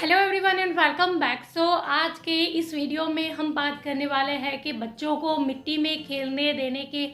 Hello everyone and welcome back. आज के इस वीडियो में हम बात करने वाले हैं कि बच्चों को मिट्टी में खेलने देने के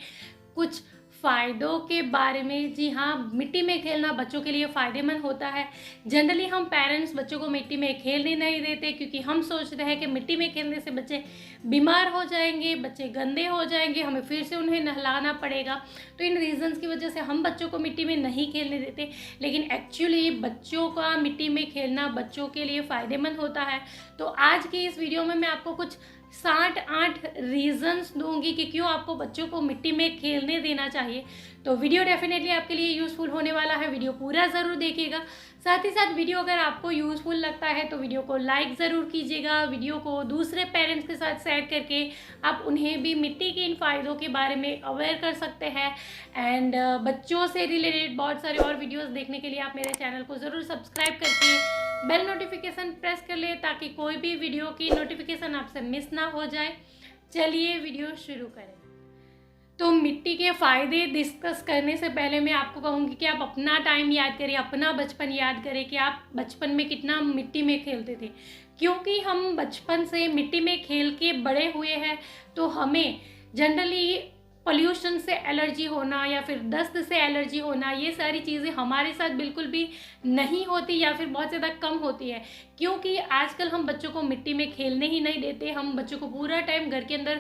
कुछ फ़ायदों के बारे में। जी हाँ, मिट्टी में खेलना बच्चों के लिए फ़ायदेमंद होता है। जनरली हम पेरेंट्स बच्चों को मिट्टी में खेलने नहीं देते क्योंकि हम सोचते हैं कि मिट्टी में खेलने से बच्चे बीमार हो जाएंगे, बच्चे गंदे हो जाएंगे, हमें फिर से उन्हें नहलाना पड़ेगा। तो इन रीज़न्स की वजह से हम बच्चों को मिट्टी में नहीं खेलने देते। लेकिन एक्चुअली बच्चों का मिट्टी में खेलना बच्चों के लिए फ़ायदेमंद होता है। तो आज की इस वीडियो में मैं आपको कुछ 7-8 रीज़न्स दूंगी कि क्यों आपको बच्चों को मिट्टी में खेलने देना चाहिए। तो वीडियो डेफिनेटली आपके लिए यूज़फुल होने वाला है, वीडियो पूरा ज़रूर देखिएगा। साथ ही साथ वीडियो अगर आपको यूज़फुल लगता है तो वीडियो को लाइक ज़रूर कीजिएगा। वीडियो को दूसरे पेरेंट्स के साथ शेयर करके आप उन्हें भी मिट्टी के इन फ़ायदों के बारे में अवेयर कर सकते हैं। एंड बच्चों से रिलेटेड बहुत सारे और वीडियोज़ देखने के लिए आप मेरे चैनल को ज़रूर सब्सक्राइब करके बेल नोटिफिकेशन प्रेस कर ले ताकि कोई भी वीडियो की नोटिफिकेशन आपसे मिस ना हो जाए। चलिए वीडियो शुरू करें। तो मिट्टी के फ़ायदे डिस्कस करने से पहले मैं आपको कहूँगी कि आप अपना टाइम याद करिए, अपना बचपन याद करें कि आप बचपन में कितना मिट्टी में खेलते थे। क्योंकि हम बचपन से मिट्टी में खेल के बड़े हुए हैं तो हमें जनरली पोल्यूशन से एलर्जी होना या फिर दस्त से एलर्जी होना, ये सारी चीज़ें हमारे साथ बिल्कुल भी नहीं होती या फिर बहुत ज़्यादा कम होती है। क्योंकि आजकल हम बच्चों को मिट्टी में खेलने ही नहीं देते, हम बच्चों को पूरा टाइम घर के अंदर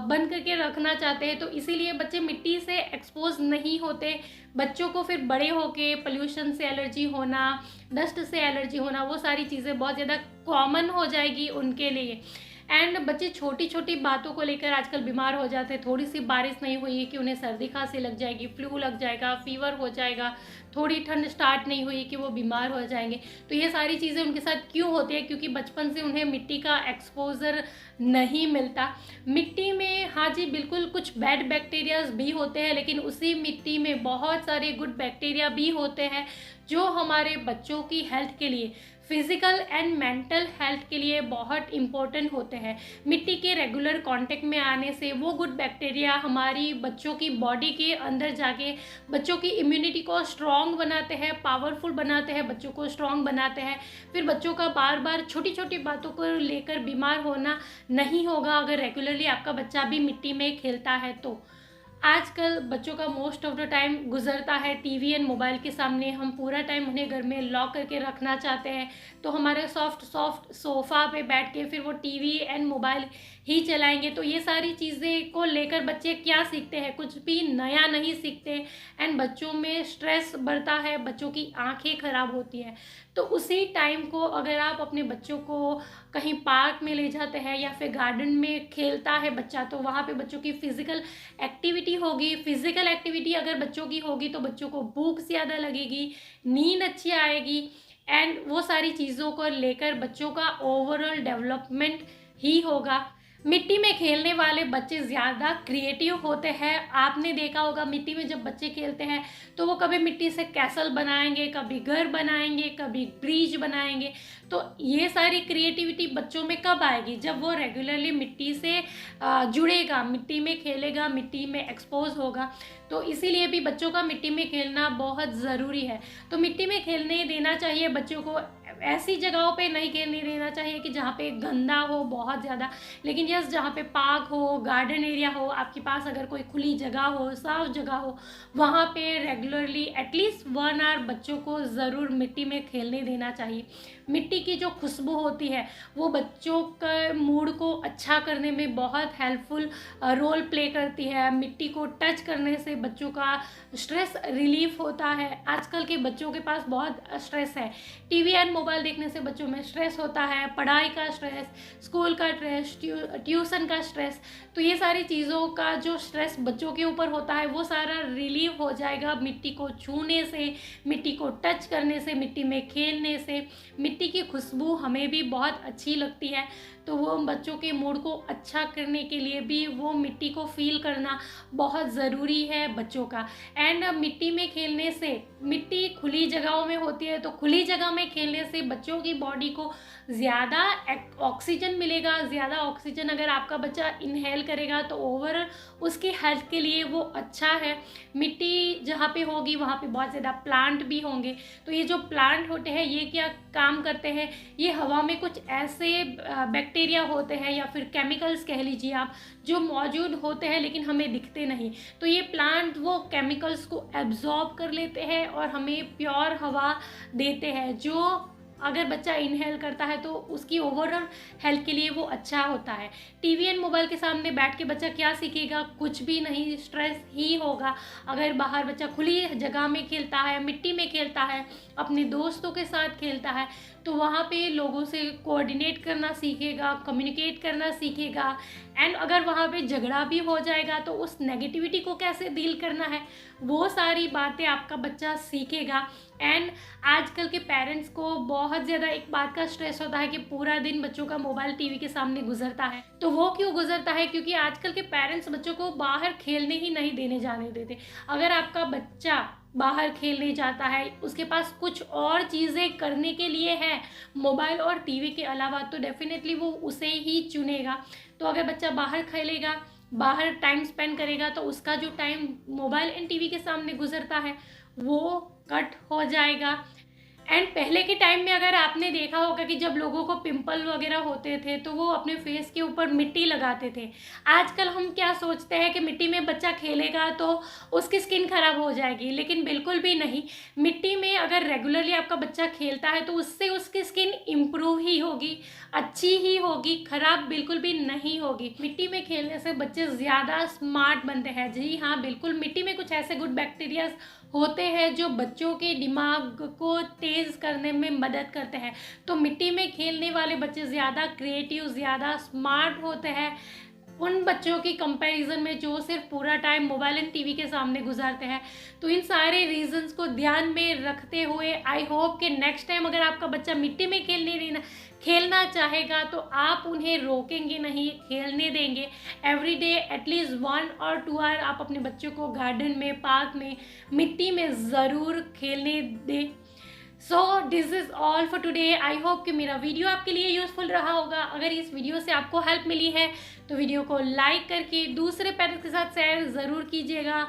बंद करके रखना चाहते हैं। तो इसीलिए बच्चे मिट्टी से एक्सपोज नहीं होते। बच्चों को फिर बड़े होके पोल्यूशन से एलर्जी होना, डस्ट से एलर्जी होना, वो सारी चीज़ें बहुत ज़्यादा कॉमन हो जाएगी उनके लिए। एंड बच्चे छोटी छोटी बातों को लेकर आजकल बीमार हो जाते हैं। थोड़ी सी बारिश नहीं हुई है कि उन्हें सर्दी खांसी लग जाएगी, फ्लू लग जाएगा, फीवर हो जाएगा, थोड़ी ठंड स्टार्ट नहीं हुई कि वो बीमार हो जाएंगे। तो ये सारी चीज़ें उनके साथ क्यों होती है? क्योंकि बचपन से उन्हें मिट्टी का एक्सपोजर नहीं मिलता। मिट्टी में हाँ जी बिल्कुल कुछ बैड बैक्टीरियाज भी होते हैं, लेकिन उसी मिट्टी में बहुत सारे गुड बैक्टीरिया भी होते हैं जो हमारे बच्चों की हेल्थ के लिए, फिज़िकल एंड मेंटल हेल्थ के लिए बहुत इम्पोर्टेंट होते हैं। मिट्टी के रेगुलर कांटेक्ट में आने से वो गुड बैक्टीरिया हमारी बच्चों की बॉडी के अंदर जाके बच्चों की इम्यूनिटी को स्ट्रॉन्ग बनाते हैं, पावरफुल बनाते हैं, बच्चों को स्ट्रॉन्ग बनाते हैं। फिर बच्चों का बार बार छोटी छोटी बातों को लेकर बीमार होना नहीं होगा अगर रेगुलरली आपका बच्चा भी मिट्टी में खेलता है तो। आजकल बच्चों का मोस्ट ऑफ द टाइम गुजरता है टीवी एंड मोबाइल के सामने। हम पूरा टाइम उन्हें घर में लॉक करके रखना चाहते हैं, तो हमारे सॉफ्ट सॉफ्ट सोफ़ा पे बैठ के फिर वो टीवी एंड मोबाइल ही चलाएंगे। तो ये सारी चीज़ें को लेकर बच्चे क्या सीखते हैं? कुछ भी नया नहीं सीखते एंड बच्चों में स्ट्रेस बढ़ता है, बच्चों की आंखें ख़राब होती हैं। तो उसी टाइम को अगर आप अपने बच्चों को कहीं पार्क में ले जाते हैं या फिर गार्डन में खेलता है बच्चा, तो वहाँ पे बच्चों की फ़िज़िकल एक्टिविटी होगी। फ़िज़िकल एक्टिविटी अगर बच्चों की होगी तो बच्चों को भूख ज़्यादा लगेगी, नींद अच्छी आएगी एंड वो सारी चीज़ों को लेकर बच्चों का ओवरऑल डेवलपमेंट ही होगा। मिट्टी में खेलने वाले बच्चे ज़्यादा क्रिएटिव होते हैं। आपने देखा होगा मिट्टी में जब बच्चे खेलते हैं तो वो कभी मिट्टी से कैसल बनाएंगे, कभी घर बनाएंगे, कभी ब्रिज बनाएंगे। तो ये सारी क्रिएटिविटी बच्चों में कब आएगी? जब वो रेगुलरली मिट्टी से जुड़ेगा, मिट्टी में खेलेगा, मिट्टी में एक्सपोज होगा। तो इसीलिए भी बच्चों का मिट्टी में खेलना बहुत ज़रूरी है। तो मिट्टी में खेलने देना चाहिए बच्चों को। ऐसी जगहों पे नहीं खेलने देना चाहिए कि जहाँ पे गंदा हो बहुत ज़्यादा, लेकिन यस जहाँ पे पार्क हो, गार्डन एरिया हो, आपके पास अगर कोई खुली जगह हो, साफ जगह हो, वहाँ पे रेगुलरली एटलीस्ट 1 आवर बच्चों को ज़रूर मिट्टी में खेलने देना चाहिए। मिट्टी की जो खुशबू होती है वो बच्चों का मूड को अच्छा करने में बहुत हेल्पफुल रोल प्ले करती है। मिट्टी को टच करने से बच्चों का स्ट्रेस रिलीफ होता है। आजकल के बच्चों के पास बहुत स्ट्रेस है। टीवी एंड मोबाइल देखने से बच्चों में स्ट्रेस होता है, पढ़ाई का स्ट्रेस, स्कूल का स्ट्रेस, ट्यूशन का स्ट्रेस। तो ये सारी चीज़ों का जो स्ट्रेस बच्चों के ऊपर होता है वो सारा रिलीव हो जाएगा मिट्टी को छूने से, मिट्टी को टच करने से, मिट्टी में खेलने से। मिट्टी की खुशबू हमें भी बहुत अच्छी लगती है, तो वो बच्चों के मूड को अच्छा करने के लिए भी वो मिट्टी को फील करना बहुत ज़रूरी है बच्चों का। एंड मिट्टी में खेलने से, मिट्टी खुली जगहों में होती है तो खुली जगह में खेलने से बच्चों की बॉडी को ज़्यादा ऑक्सीजन मिलेगा। ज़्यादा ऑक्सीजन अगर आपका बच्चा इनहेल करेगा तो ओवरऑल उसकी हेल्थ के लिए वो अच्छा है। मिट्टी जहाँ पे होगी वहाँ पे बहुत ज़्यादा प्लांट भी होंगे, तो ये जो प्लांट होते हैं ये क्या काम करते हैं, ये हवा में कुछ ऐसे बैक्टीरिया होते हैं या फिर केमिकल्स कह लीजिए आप, जो मौजूद होते हैं लेकिन हमें दिखते नहीं। तो ये प्लांट वो केमिकल्स को एब्जॉर्ब कर लेते हैं और हमें प्योर हवा देते हैं, जो अगर बच्चा इनहेल करता है तो उसकी ओवरऑल हेल्थ के लिए वो अच्छा होता है। टीवी एंड मोबाइल के सामने बैठ के बच्चा क्या सीखेगा? कुछ भी नहीं, स्ट्रेस ही होगा। अगर बाहर बच्चा खुली जगह में खेलता है, मिट्टी में खेलता है, अपने दोस्तों के साथ खेलता है, तो वहाँ पे लोगों से कोऑर्डिनेट करना सीखेगा, कम्युनिकेट करना सीखेगा। एंड अगर वहाँ पे झगड़ा भी हो जाएगा तो उस नेगेटिविटी को कैसे डील करना है, वो सारी बातें आपका बच्चा सीखेगा। एंड आजकल के पेरेंट्स को बहुत ज़्यादा एक बात का स्ट्रेस होता है कि पूरा दिन बच्चों का मोबाइल टीवी के सामने गुजरता है। तो वो क्यों गुजरता है? क्योंकि आजकल के पेरेंट्स बच्चों को बाहर खेलने ही नहीं देने जाने देते। अगर आपका बच्चा बाहर खेलने जाता है, उसके पास कुछ और चीज़ें करने के लिए है मोबाइल और टीवी के अलावा, तो डेफिनेटली वो उसे ही चुनेगा। तो अगर बच्चा बाहर खेलेगा, बाहर टाइम स्पेंड करेगा, तो उसका जो टाइम मोबाइल एंड टीवी के सामने गुजरता है वो कट हो जाएगा। एंड पहले के टाइम में अगर आपने देखा होगा कि जब लोगों को पिंपल वगैरह होते थे तो वो अपने फेस के ऊपर मिट्टी लगाते थे। आजकल हम क्या सोचते हैं कि मिट्टी में बच्चा खेलेगा तो उसकी स्किन खराब हो जाएगी, लेकिन बिल्कुल भी नहीं। मिट्टी में अगर रेगुलरली आपका बच्चा खेलता है तो उससे उसकी स्किन इम्प्रूव ही होगी, अच्छी ही होगी, खराब बिल्कुल भी नहीं होगी। मिट्टी में खेलने से बच्चे ज़्यादा स्मार्ट बनते हैं। जी हाँ, बिल्कुल, मिट्टी में कुछ ऐसे गुड बैक्टीरियाज होते हैं जो बच्चों के दिमाग को तेज़ करने में मदद करते हैं। तो मिट्टी में खेलने वाले बच्चे ज़्यादा क्रिएटिव, ज़्यादा स्मार्ट होते हैं उन बच्चों की कंपैरिजन में जो सिर्फ पूरा टाइम मोबाइल एंड टीवी के सामने गुजारते हैं। तो इन सारे रीजंस को ध्यान में रखते हुए आई होप कि नेक्स्ट टाइम अगर आपका बच्चा मिट्टी में खेलना चाहेगा तो आप उन्हें रोकेंगे नहीं, खेलने देंगे। एवरी डे एटलीस्ट 1 और 2 आवर आप अपने बच्चों को गार्डन में, पार्क में, मिट्टी में ज़रूर खेलने दें। So this is all for today. I hope कि मेरा वीडियो आपके लिए यूज़फुल रहा होगा। अगर इस वीडियो से आपको हेल्प मिली है तो वीडियो को लाइक करके दूसरे पेरेंट्स के साथ शेयर ज़रूर कीजिएगा।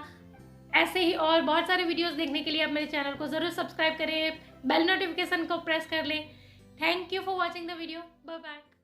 ऐसे ही और बहुत सारे वीडियोस देखने के लिए आप मेरे चैनल को ज़रूर सब्सक्राइब करें, बेल नोटिफिकेशन को प्रेस कर लें। Thank you for watching the video. Bye bye.